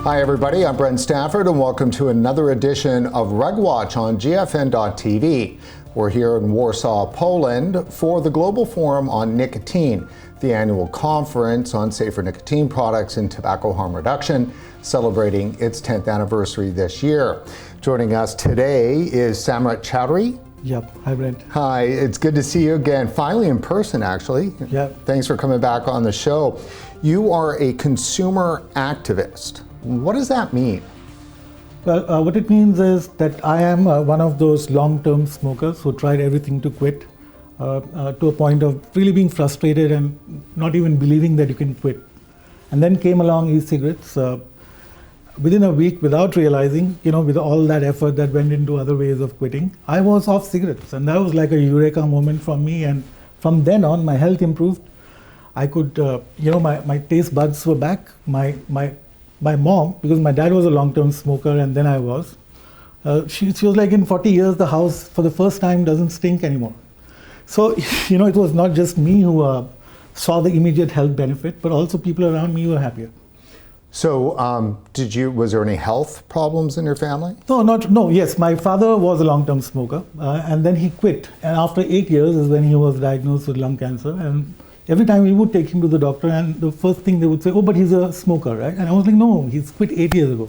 Hi everybody, I'm Brent Stafford and welcome to another edition of RegWatch on GFN.TV. We're here in Warsaw, Poland for the Global Forum on Nicotine, the annual conference on safer nicotine products and tobacco harm reduction, celebrating its 10th anniversary this year. Joining us today is Samrat Chowdhery. Yep. Hi, Brent. Hi, it's good to see you again, finally in person actually. Yep. Thanks for coming back on the show. You are a consumer activist. What does that mean? Well, what it means is that I am one of those long-term smokers who tried everything to quit to a point of really being frustrated and not even believing that you can quit. And then came along e-cigarettes within a week without realizing, with all that effort that went into other ways of quitting, I was off cigarettes. And that was like a eureka moment for me. And from then on, my health improved. I could, my taste buds were back. My mom, because my dad was a long-term smoker and then I was, she was like, in 40 years, the house for the first time doesn't stink anymore. So, it was not just me who saw the immediate health benefit, but also people around me were happier. So, was there any health problems in your family? No, yes, my father was a long-term smoker and then he quit. And after 8 years is when he was diagnosed with lung cancer. And every time we would take him to the doctor and the first thing they would say, oh, but he's a smoker, right? And I was like, no, he's quit 8 years ago.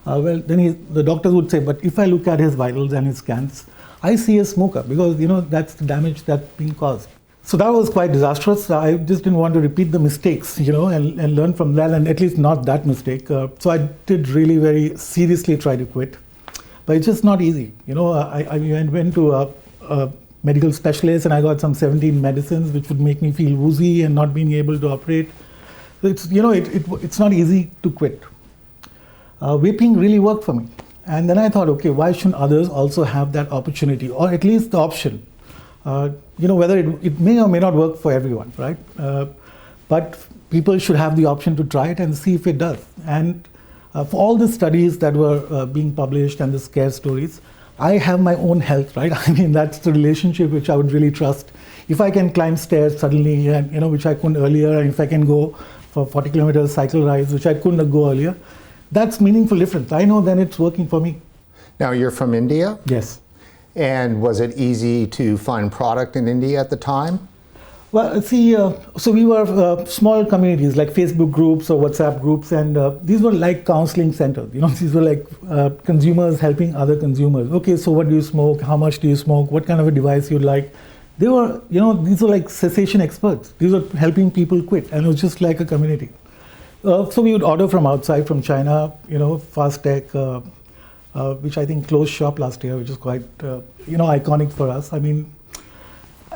Then the doctors would say, but if I look at his vitals and his scans, I see a smoker because, that's the damage that's being caused. So that was quite disastrous. I just didn't want to repeat the mistakes, and learn from that, and at least not that mistake. So I did really very seriously try to quit, but it's just not easy. I went to a medical specialist and I got some 17 medicines which would make me feel woozy and not being able to operate. It's, it's not easy to quit. Vaping really worked for me. And then I thought, okay, why shouldn't others also have that opportunity or at least the option? Whether it may or may not work for everyone, right? But people should have the option to try it and see if it does. And for all the studies that were being published and the scare stories, I have my own health, right? I mean, that's the relationship which I would really trust. If I can climb stairs suddenly, and which I couldn't earlier, and if I can go for 40 kilometers cycle rides, which I couldn't go earlier, that's meaningful difference. I know then it's working for me. Now, you're from India? Yes. And was it easy to find product in India at the time? Well, see, so we were small communities like Facebook groups or WhatsApp groups, and these were like counseling centers. These were like consumers helping other consumers. Okay, so what do you smoke? How much do you smoke? What kind of a device you like? They were, these were like cessation experts. These were helping people quit, and it was just like a community. So we would order from outside, from China, Fast Tech, which I think closed shop last year, which is quite, iconic for us. I mean,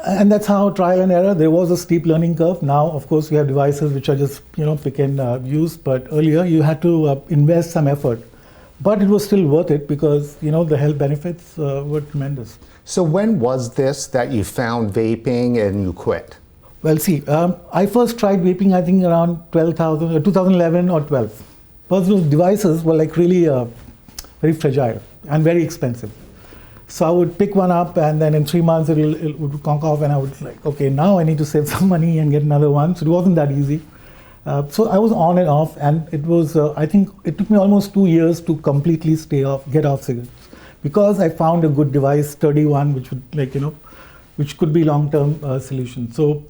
and that's how trial and error. There was a steep learning curve. Now, of course, we have devices which are just, pick and use. But earlier, you had to invest some effort. But it was still worth it because, the health benefits were tremendous. So when was this that you found vaping and you quit? Well, see, I first tried vaping, I think, around 2011 or 12. Because those devices were like really very fragile and very expensive. So I would pick one up and then in 3 months it would conk off and I would like, okay, now I need to save some money and get another one. So it wasn't that easy. So I was on and off, and it was, I think it took me almost 2 years to completely get off cigarettes. Because I found a good device, sturdy one, which would which could be long-term solution. So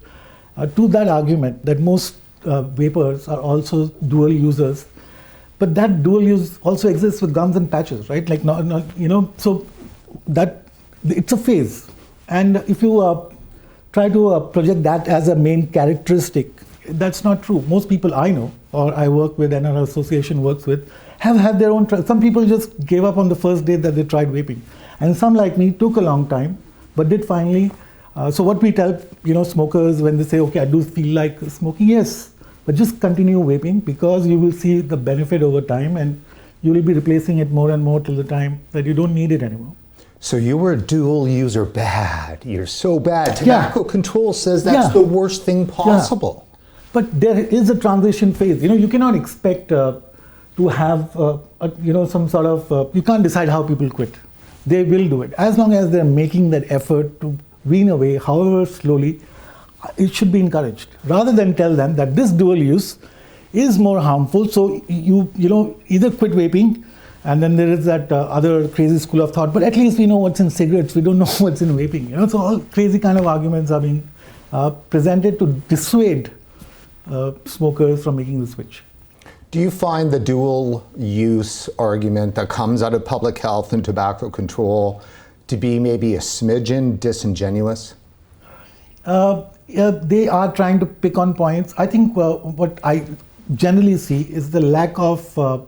to that argument that most vapors are also dual users, but that dual use also exists with gums and patches, right? Like, so that it's a phase. And if you try to project that as a main characteristic, that's not true. Most people I know, or I work with and our association works with, have had their own, some people just gave up on the first day that they tried vaping. And some like me took a long time, but did finally. So what we tell, smokers when they say, okay, I do feel like smoking, yes, but just continue vaping because you will see the benefit over time and you will be replacing it more and more till the time that you don't need it anymore. So you were a dual user bad. You're so bad. Tobacco control says that's the worst thing possible. Yeah. But there is a transition phase. You cannot expect to have, some sort of, you can't decide how people quit. They will do it. As long as they're making that effort to wean away, however slowly, it should be encouraged. Rather than tell them that this dual use is more harmful. So you either quit vaping, and then there is that other crazy school of thought, but at least we know what's in cigarettes, we don't know what's in vaping. So all crazy kind of arguments are being presented to dissuade smokers from making the switch. Do you find the dual use argument that comes out of public health and tobacco control to be maybe a smidgen disingenuous? Yeah, they are trying to pick on points. I think what I generally see is the lack of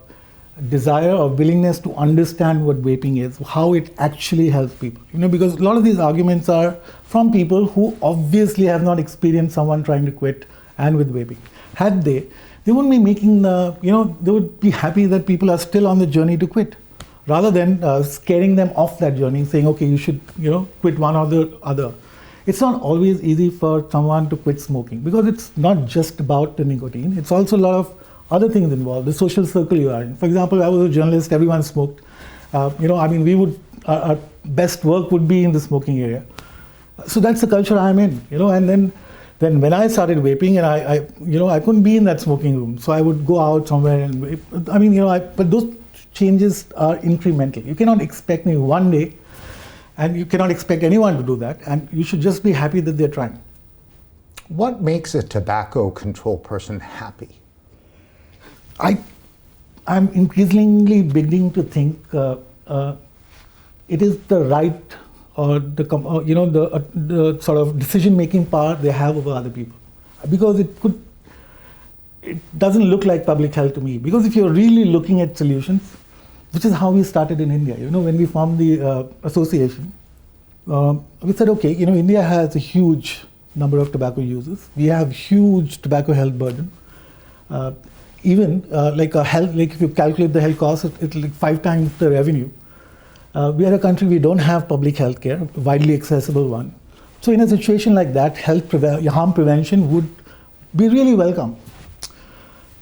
desire or willingness to understand what vaping is, how it actually helps people. Because a lot of these arguments are from people who obviously have not experienced someone trying to quit and with vaping. Had they wouldn't be making they would be happy that people are still on the journey to quit, rather than scaring them off that journey, saying, okay, you should quit one or the other. It's not always easy for someone to quit smoking, because it's not just about the nicotine. It's also a lot of other things involved, the social circle you are in. For example, I was a journalist, everyone smoked. Our best work would be in the smoking area. So that's the culture I'm in, and then when I started vaping, and I couldn't be in that smoking room, so I would go out somewhere and vape. But those changes are incremental. You cannot expect me one day, and you cannot expect anyone to do that, and you should just be happy that they're trying. What makes a tobacco control person happy? I'm increasingly beginning to think it is the right or the sort of decision-making power they have over other people, because it doesn't look like public health to me. Because if you're really looking at solutions, which is how we started in India, when we formed the association, we said, okay, India has a huge number of tobacco users. We have huge tobacco health burden. Even if you calculate the health cost, it's like 5 times the revenue. We are a country, we don't have public health care, widely accessible one. So in a situation like that, harm prevention would be really welcome.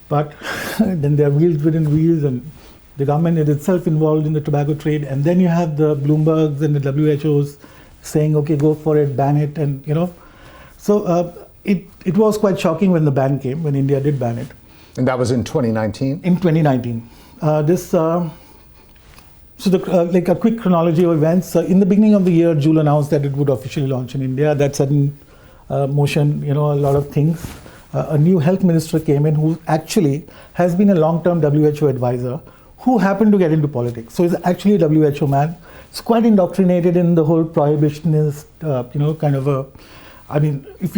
But then there are wheels within wheels, and the government is itself involved in the tobacco trade, and then you have the Bloombergs and the WHOs saying, okay, go for it, ban it, and So it was quite shocking when the ban came, when India did ban it. And that was in 2019? In 2019. Like a quick chronology of events. In the beginning of the year, Juul announced that it would officially launch in India. That sudden motion, a lot of things. A new health minister came in who actually has been a long-term WHO advisor who happened to get into politics. So he's actually a WHO man. He's quite indoctrinated in the whole prohibitionist, kind of a, if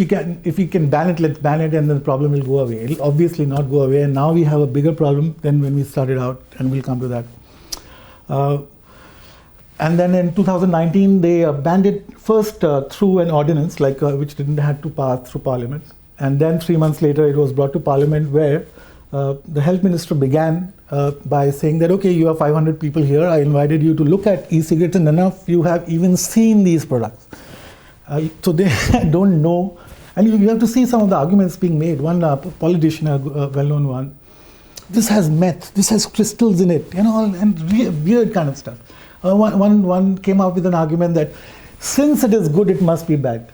we can ban it, let's ban it, and then the problem will go away. It'll obviously not go away, and now we have a bigger problem than when we started out, and we'll come to that. And then in 2019, they banned it first through an ordinance, which didn't have to pass through Parliament. And then 3 months later, it was brought to Parliament, where the health minister began by saying that, okay, you have 500 people here. I invited you to look at e-cigarettes, and none of you have even seen these products. So they don't know. And you have to see some of the arguments being made. One politician, a well-known one, this has meth, this has crystals in it, and weird kind of stuff. One came up with an argument that since it is good, it must be bad.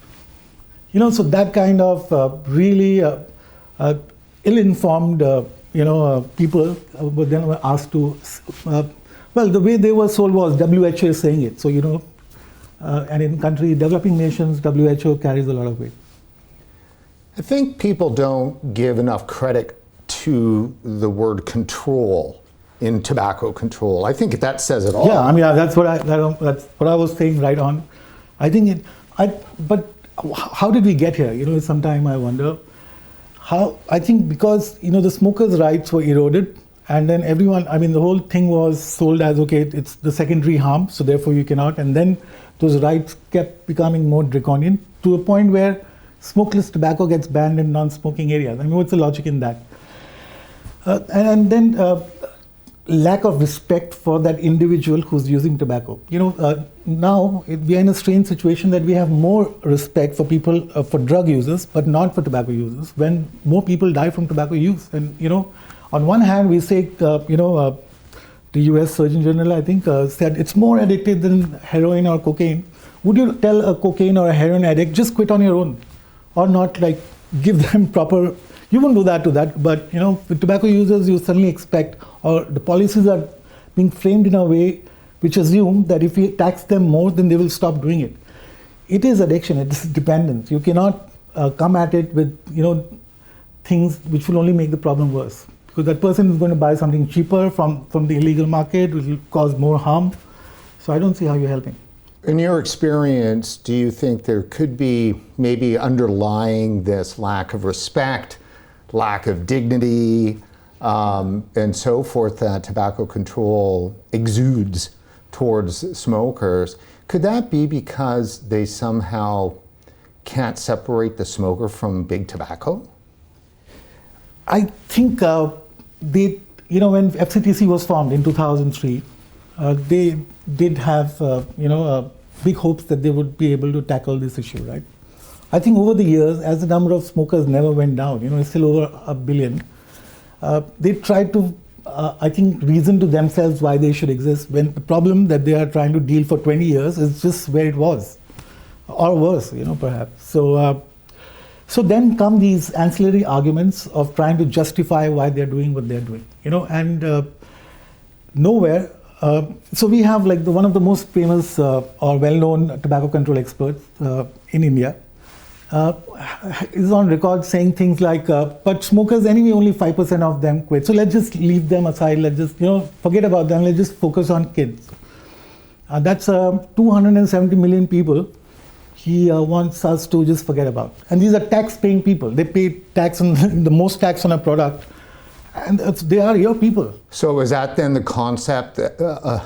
So that kind of really ill-informed, people were then asked to, the way they were sold was WHO is saying it. So, and in developing nations, WHO carries a lot of weight. I think people don't give enough credit to the word control in tobacco control. I think that says it all. Yeah, that's what I was saying right on. I think but how did we get here? Sometime I wonder. I think because, the smokers' rights were eroded, and then everyone, the whole thing was sold as, okay, it's the secondary harm, so therefore you cannot, and then those rights kept becoming more draconian to a point where smokeless tobacco gets banned in non-smoking areas. What's the logic in that? And then lack of respect for that individual who's using tobacco. Now we are in a strange situation that we have more respect for people, for drug users, but not for tobacco users, when more people die from tobacco use. And, on one hand, we say, the US Surgeon General, I think, said it's more addictive than heroin or cocaine. Would you tell a cocaine or a heroin addict, just quit on your own? Or not, give them proper You won't do that to that, but with tobacco users, you suddenly expect, or the policies are being framed in a way which assume that if we tax them more, then they will stop doing it. It is addiction, it is dependence. You cannot come at it with things which will only make the problem worse. Because that person is going to buy something cheaper from the illegal market, which will cause more harm. So I don't see how you're helping. In your experience, do you think there could be maybe underlying this lack of respect, lack of dignity, and so forth that tobacco control exudes towards smokers? Could that be because they somehow can't separate the smoker from big tobacco? I think when FCTC was formed in 2003, they did have big hopes that they would be able to tackle this issue, right? I think over the years, as the number of smokers never went down, it's still over 1 billion, they tried to, reason to themselves why they should exist, when the problem that they are trying to deal for 20 years is just where it was, or worse, perhaps. So then come these ancillary arguments of trying to justify why they're doing what they're doing, and nowhere. So we have one of the most famous or well-known tobacco control experts in India is on record saying things like, but smokers anyway, only 5% of them quit. So let's just leave them aside. Let's just, forget about them. Let's just focus on kids. That's 270 million people he wants us to just forget about. And these are tax-paying people. They pay tax on the most tax on a product. And they are your people. So is that then the concept that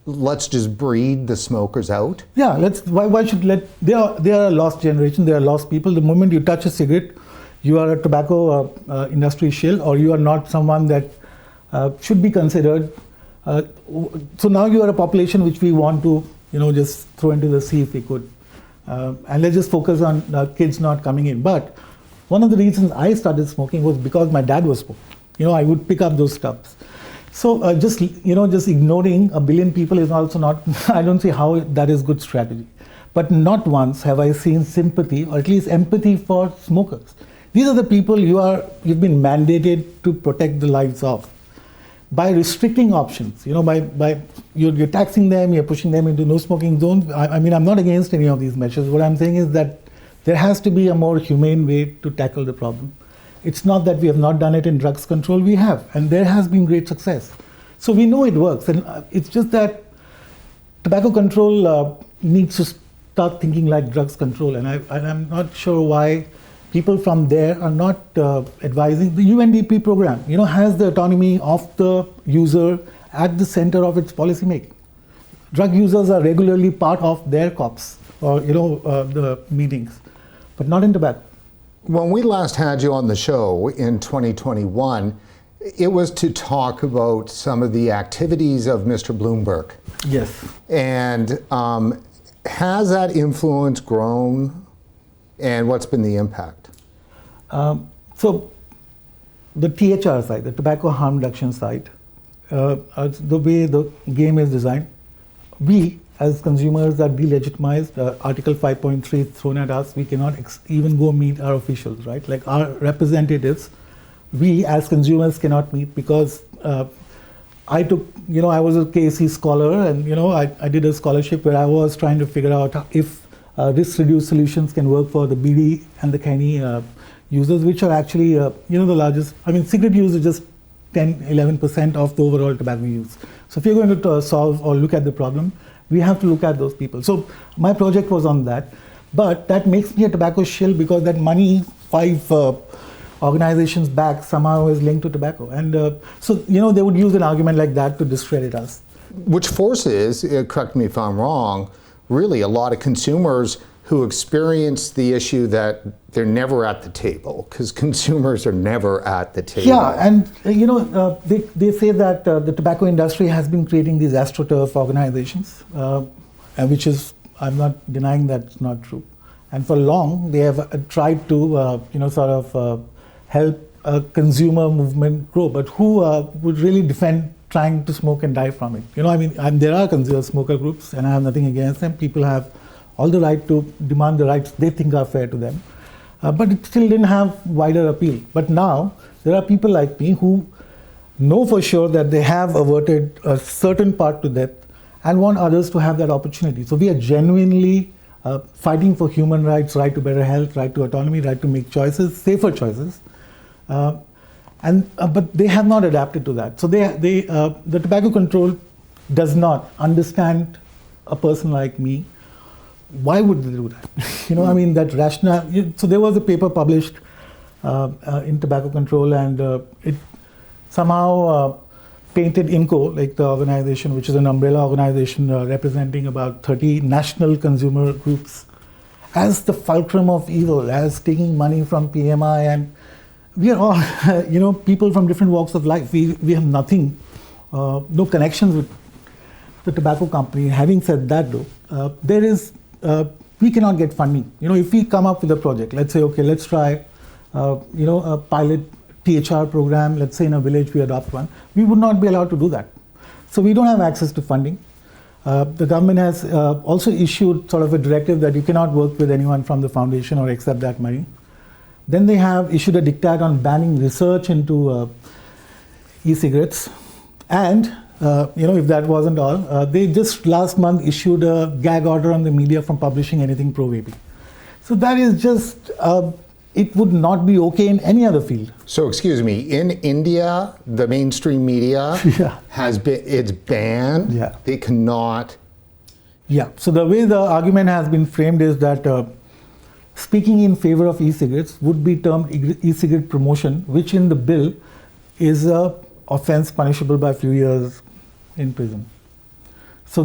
let's just breed the smokers out? Yeah, why should they are a lost generation, they are lost people. The moment you touch a cigarette, you are a tobacco industry shill, or you are not someone that should be considered. So now you are a population which we want to just throw into the sea if we could. And let's just focus on kids not coming in. But one of the reasons I started smoking was because my dad was smoking. I would pick up those stubs. So just ignoring 1 billion people is also not, I don't see how that is good strategy. But not once have I seen sympathy, or at least empathy for smokers. These are the people you've been mandated to protect the lives of. By restricting options, by you're taxing them, you're pushing them into no smoking zones. I'm not against any of these measures. What I'm saying is that there has to be a more humane way to tackle the problem. It's not that we have not done it in drugs control, we have, and there has been great success. So we know it works, and it's just that tobacco control needs to start thinking like drugs control, and I'm not sure why people from there are not advising. The UNDP program, has the autonomy of the user at the center of its policy making. Drug users are regularly part of their COPs or the meetings, but not in tobacco. When we last had you on the show in 2021, it was to talk about some of the activities of Mr. Bloomberg. Yes. And has that influence grown, and what's been the impact? So the THR side, the tobacco harm reduction side, the way the game is designed, we as consumers are delegitimized. Article 5.3 thrown at us. We cannot even go meet our officials, right? Like our representatives, we as consumers cannot meet because I was a KC scholar, and I did a scholarship where I was trying to figure out if risk-reduced solutions can work for the BD and the Kenny users, which are actually the largest. Cigarette use is just 10-11% of the overall tobacco use. So if you're going to solve or look at the problem, we have to look at those people. So my project was on that, but that makes me a tobacco shill because that money, 5 organizations back, somehow is linked to tobacco. And so they would use an argument like that to discredit us. Which forces, correct me if I'm wrong, really a lot of consumers who experience the issue that they're never at the table, because consumers are never at the table. Yeah, and they say that the tobacco industry has been creating these astroturf organizations, which is, I'm not denying that's not true. And for long, they have tried to, help a consumer movement grow. But who would really defend trying to smoke and die from it? There are consumer smoker groups, and I have nothing against them. People have all the right to demand the rights they think are fair to them. but it still didn't have wider appeal. But now there are people like me who know for sure that they have averted a certain part to death and want others to have that opportunity. So we are genuinely fighting for human rights, right to better health, right to autonomy, right to make choices, safer choices. But they have not adapted to that. So the tobacco control does not understand a person like me. Why would they do that? I mean, that rationale. So there was a paper published in tobacco control, and it somehow painted INCO, like the organization, which is an umbrella organization representing about 30 national consumer groups, as the fulcrum of evil, as taking money from PMI. And we are all, people from different walks of life. We have nothing, no connections with the tobacco company. Having said that, though, we cannot get funding. If we come up with a project, let's say, okay, let's try, a pilot THR program, let's say in a village we adopt one, we would not be allowed to do that. So we don't have access to funding. The government has also issued sort of a directive that you cannot work with anyone from the foundation or accept that money. Then they have issued a diktat on banning research into e-cigarettes. And, if that wasn't all, they just last month issued a gag order on the media from publishing anything pro-vaping. So that is just, it would not be okay in any other field. So excuse me, in India, the mainstream media it's banned. Yeah. They cannot. Yeah. So the way the argument has been framed is that speaking in favor of e-cigarettes would be termed e-cigarette promotion, which in the bill is a offense punishable by a few years in prison. So,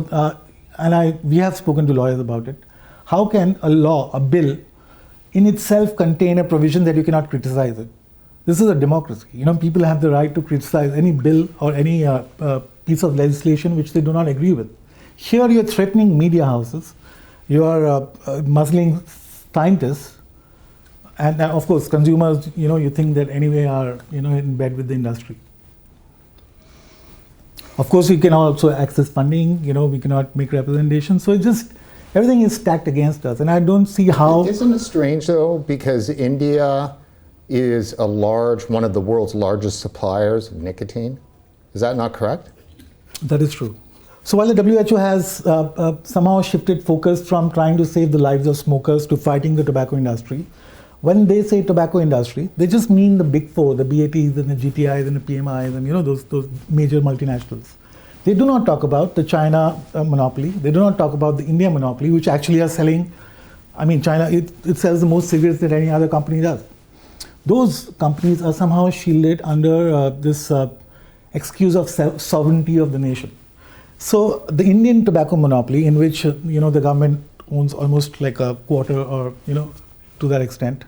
we have spoken to lawyers about it. How can a bill, in itself contain a provision that you cannot criticize it? This is a democracy. People have the right to criticize any bill or any piece of legislation which they do not agree with. Here you're threatening media houses, you are muzzling scientists, and of course consumers, you think that anyway are, in bed with the industry. Of course, we can also access funding, we cannot make representations. So everything is stacked against us, and I don't see how. Isn't it strange though, because India is one of the world's largest suppliers of nicotine? Is that not correct? That is true. So while the WHO has somehow shifted focus from trying to save the lives of smokers to fighting the tobacco industry, when they say tobacco industry, they just mean the big four, the BATs and the GTIs and the PMIs and those major multinationals. They do not talk about the China monopoly. They do not talk about the India monopoly, which actually are selling. I mean, China, it sells the most cigarettes that any other company does. Those companies are somehow shielded under this excuse of sovereignty of the nation. So the Indian tobacco monopoly, in which the government owns almost like a quarter or to that extent,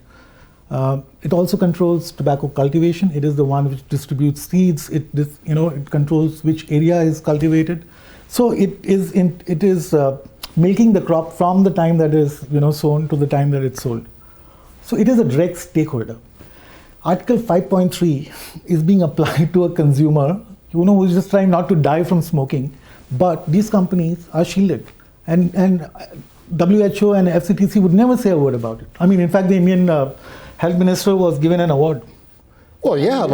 it also controls tobacco cultivation. It is the one which distributes seeds. It controls which area is cultivated. So it is milking the crop from the time that is sown to the time that it's sold. So it is a direct stakeholder. Article 5.3 is being applied to a consumer who is just trying not to die from smoking, but these companies are shielded, and WHO and FCTC would never say a word about it. I mean, in fact, the Indian health minister was given an award. Well, yeah,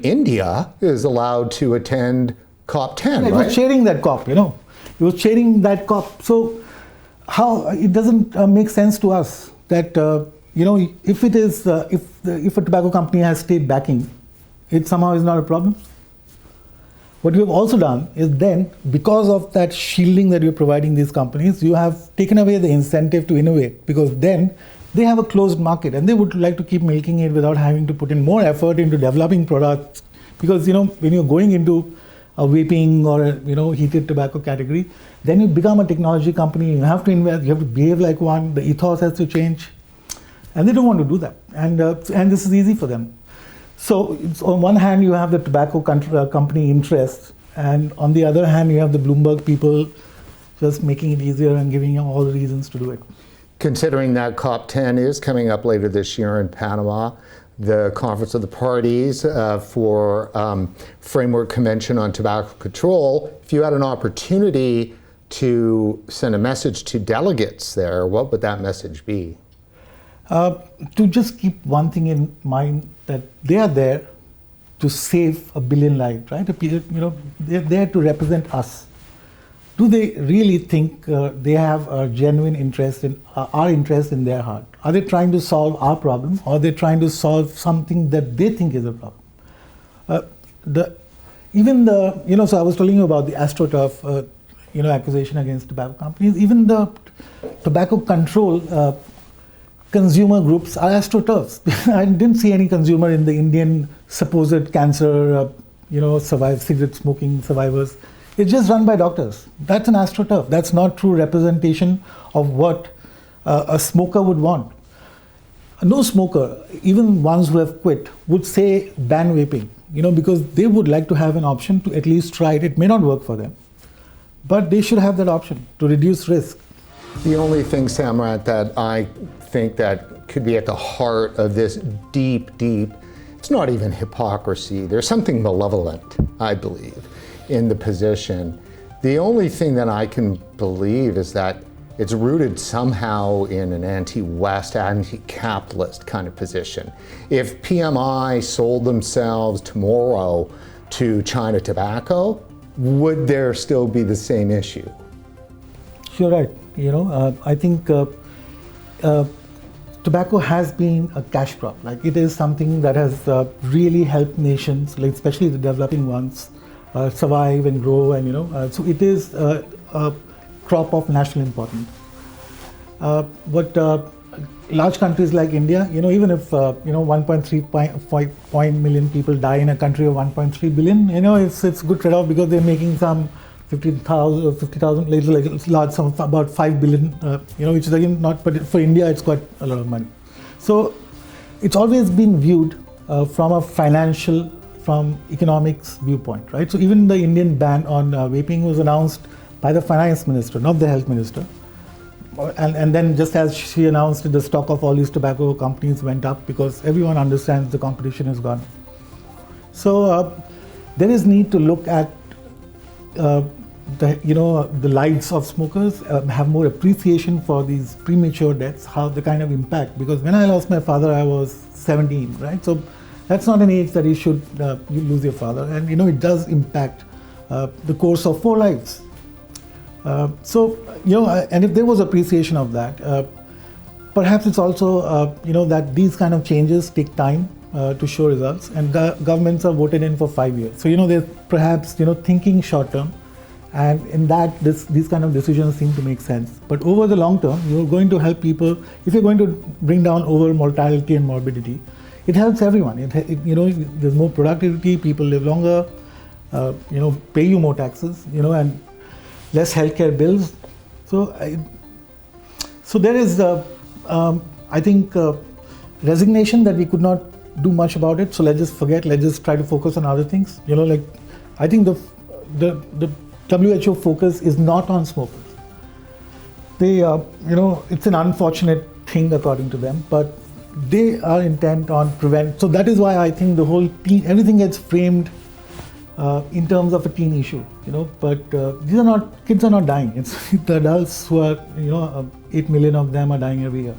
India is allowed to attend COP10, right? It was chairing that COP, It was chairing that COP. So how it doesn't make sense to us that, if a tobacco company has state backing, it somehow is not a problem. What we have also done is then, because of that shielding that you're providing these companies, you have taken away the incentive to innovate, because then they have a closed market and they would like to keep milking it without having to put in more effort into developing products. Because when you're going into a vaping or a heated tobacco category, then you become a technology company. You have to invest. You have to behave like one. The ethos has to change, and they don't want to do that. And this is easy for them. So on one hand, you have the tobacco company interests, and on the other hand, you have the Bloomberg people just making it easier and giving you all the reasons to do it. Considering that COP10 is coming up later this year in Panama, the Conference of the Parties for Framework Convention on Tobacco Control, if you had an opportunity to send a message to delegates there, what would that message be? To just keep one thing in mind, that they are there to save 1 billion lives, right? They're there to represent us. Do they really think they have a genuine interest in our interest in their heart? Are they trying to solve our problem, or are they trying to solve something that they think is a problem? So I was telling you about the AstroTurf, accusation against tobacco companies. Even the tobacco control consumer groups are AstroTurfs. I didn't see any consumer in the Indian supposed cancer, cigarette smoking survivors. It's just run by doctors. That's an AstroTurf. That's not true representation of what a smoker would want. No smoker, even ones who have quit, would say ban vaping, because they would like to have an option to at least try it. It may not work for them, but they should have that option to reduce risk. The only thing, Samrat, that I think that could be at the heart of this deep, it's not even hypocrisy. There's something malevolent, I believe, in the position. The only thing that I can believe is that it's rooted somehow in an anti-West, anti-capitalist kind of position. If PMI sold themselves tomorrow to China Tobacco, would there still be the same issue? You're right. I think tobacco has been a cash crop. Like, it is something that has really helped nations, like especially the developing ones, survive and grow, and so it is a crop of national importance. But large countries like India, even if 1.3 million people die in a country of 1.3 billion, it's a good trade-off, because they're making some 50,000, like large sum of about 5 billion, which is again not, but for India it's quite a lot of money. So it's always been viewed from a financial, from economics viewpoint, right? So even the Indian ban on vaping was announced by the finance minister, not the health minister. And then just as she announced it, the stock of all these tobacco companies went up, because everyone understands the competition is gone. So there is need to look at the lives of smokers, have more appreciation for these premature deaths, how the kind of impact, because when I lost my father I was 17, right? So that's not an age that you should you lose your father, and it does impact the course of 4 lives. And if there was appreciation of that, perhaps it's also that these kind of changes take time to show results, and governments are voted in for 5 years. So they're perhaps thinking short term, and in that these kind of decisions seem to make sense. But over the long term, you're going to help people. If you're going to bring down over mortality and morbidity, it helps everyone. There's more productivity, people live longer, pay you more taxes, and less healthcare bills. So there is, I think, resignation that we could not do much about it. So let's just forget. Let's just try to focus on other things. I think the WHO focus is not on smokers. They, it's an unfortunate thing according to them, but they are intent on prevent. So that is why I think the whole everything gets framed in terms of a teen issue, but kids are not dying. It's the adults who are, 8 million of them are dying every year.